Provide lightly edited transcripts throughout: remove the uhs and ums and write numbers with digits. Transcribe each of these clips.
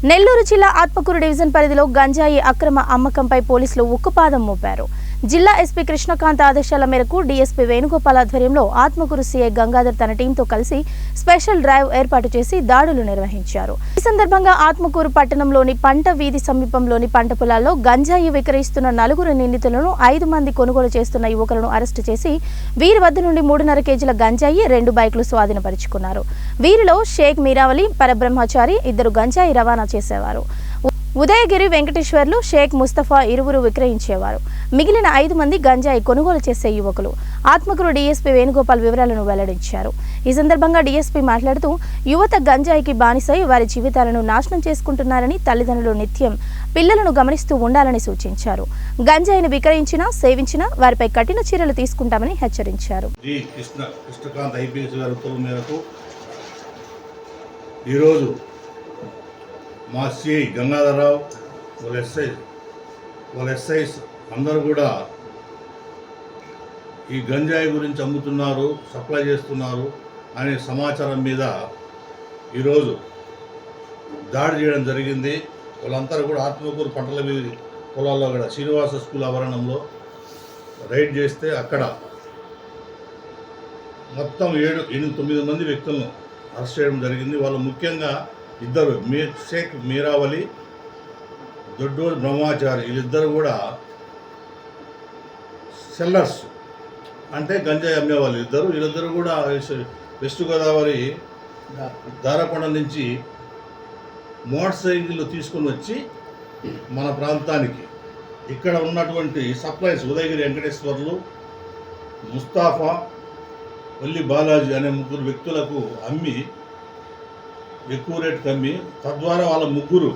నెల్లూరు జిల్లా ఆత్మకూరు డివిజన్ పరిధిలో గంజాయి అక్రమ అమ్మకంపై పోలీసులు ఉక్కుపాదం మోపారు. జిల్లా ఎస్పీ కృష్ణకాంత్ ఆదేశాల మేరకు డీఎస్పీ వేణుగోపాల్ ఆధ్వర్యంలో ఆత్మకూరు సీఐ గంగాధర్ తన టీంతో కలిసి స్పెషల్ డ్రైవ్ ఏర్పాటు చేసి దాడులు నిర్వహించారు. ఈ సందర్భంగా ఆత్మకూరు పట్టణంలోని పంట వీధి సమీపంలోని పంట పొలాల్లో గంజాయి విక్రయిస్తున్న 4 నిందితులను 5 మంది కొనుగోలు చేస్తున్న యువకులను అరెస్టు చేసి వీరి వద్ద నుండి 3.5 కేజీల గంజాయి 2 బైకులు స్వాధీనపరుచుకున్నారు. వీరిలో షేక్ మీరావలి, పరబ్రహ్మచారి 2 గంజాయి రవాణా చేసేవారు. ఉదయగిరి వెంకటేశ్వర్లు, షేక్ ముస్తఫా ఇరువురు విక్రయించేవారు. మిగిలిన 5 మంది గంజాయి కొనుగోలు చేసే యువకులు. ఆత్మకూరు డీఎస్పీ వేణుగోపాల్ వివరాలను వెల్లడించారు. ఈ సందర్భంగా డీఎస్పీ మాట్లాడుతూ యువత గంజాయికి బానిసై వారి జీవితాలను నాశనం చేసుకుంటున్నారని, తల్లిదండ్రులు నిత్యం పిల్లలను గమనిస్తూ ఉండాలని సూచించారు. గంజాయిని విక్రయించినా, సేవించినా వారిపై కఠిన చర్యలు తీసుకుంటామని హెచ్చరించారు. మా సిఐ గంగాధరరావు వాళ్ళ ఎస్ఐస్ అందరూ కూడా ఈ గంజాయి గురించి అమ్ముతున్నారు, సప్లై చేస్తున్నారు అనే సమాచారం మీద ఈరోజు దాడి చేయడం జరిగింది. వాళ్ళందరూ కూడా ఆత్మకూరు పంటల మీద పొలాల్లో కూడా శ్రీనివాస స్కూల్ ఆవరణంలో రైడ్ చేస్తే అక్కడ మొత్తం 9 మంది వ్యక్తులను అరెస్ట్ చేయడం జరిగింది. వాళ్ళు ముఖ్యంగా 2 షేక్ మీరావలి, దొడ్డూరు బ్రహ్మచారి, వీళ్ళిద్దరు కూడా సెల్లర్స్, అంటే గంజాయి అమ్మేవాళ్ళు వీళ్ళిద్దరు కూడా వెస్ట్ గోదావరి దారకొండ నుంచి మోటార్ సైకిల్ తీసుకుని వచ్చి మన ప్రాంతానికి ఇక్కడ ఉన్నటువంటి సప్లైస్ ఉదయగిరి వెంకటేశ్వర్లు, ముస్తాఫా, వల్లి బాలాజీ అనే 3 వ్యక్తులకు అమ్మి ఎక్కువ రేటుకి అమ్మి, తద్వారా వాళ్ళ 3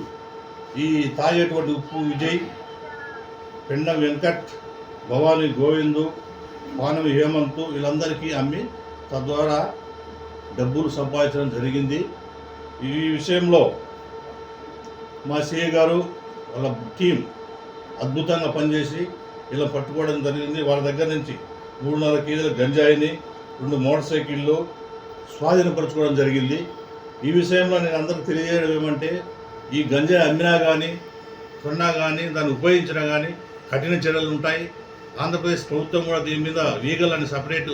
ఈ తాగేటువంటి ఉప్పు విజయ్, పెండం వెంకట్, భవానీ గోవిందు, పానవి హేమంత్ వీళ్ళందరికీ అమ్మి తద్వారా డబ్బులు సంపాదించడం జరిగింది. ఈ విషయంలో మా సిఐ గారు వాళ్ళ టీం అద్భుతంగా పనిచేసి ఇలా పట్టుకోవడం జరిగింది. వాళ్ళ దగ్గర నుంచి 3.5 కేజీల గంజాయిని, 2 మోటార్ సైకిళ్ళు స్వాధీనపరచుకోవడం జరిగింది. ఈ విషయంలో నేను అందరికీ తెలియజేయడం ఏమంటే, ఈ గంజాయి అమ్మినా కానీ, కొన్నా కానీ, దాన్ని ఉపయోగించినా కానీ కఠిన చర్యలు ఉంటాయి. ఆంధ్రప్రదేశ్ ప్రభుత్వం కూడా దీని మీద లీగల్ అని సపరేట్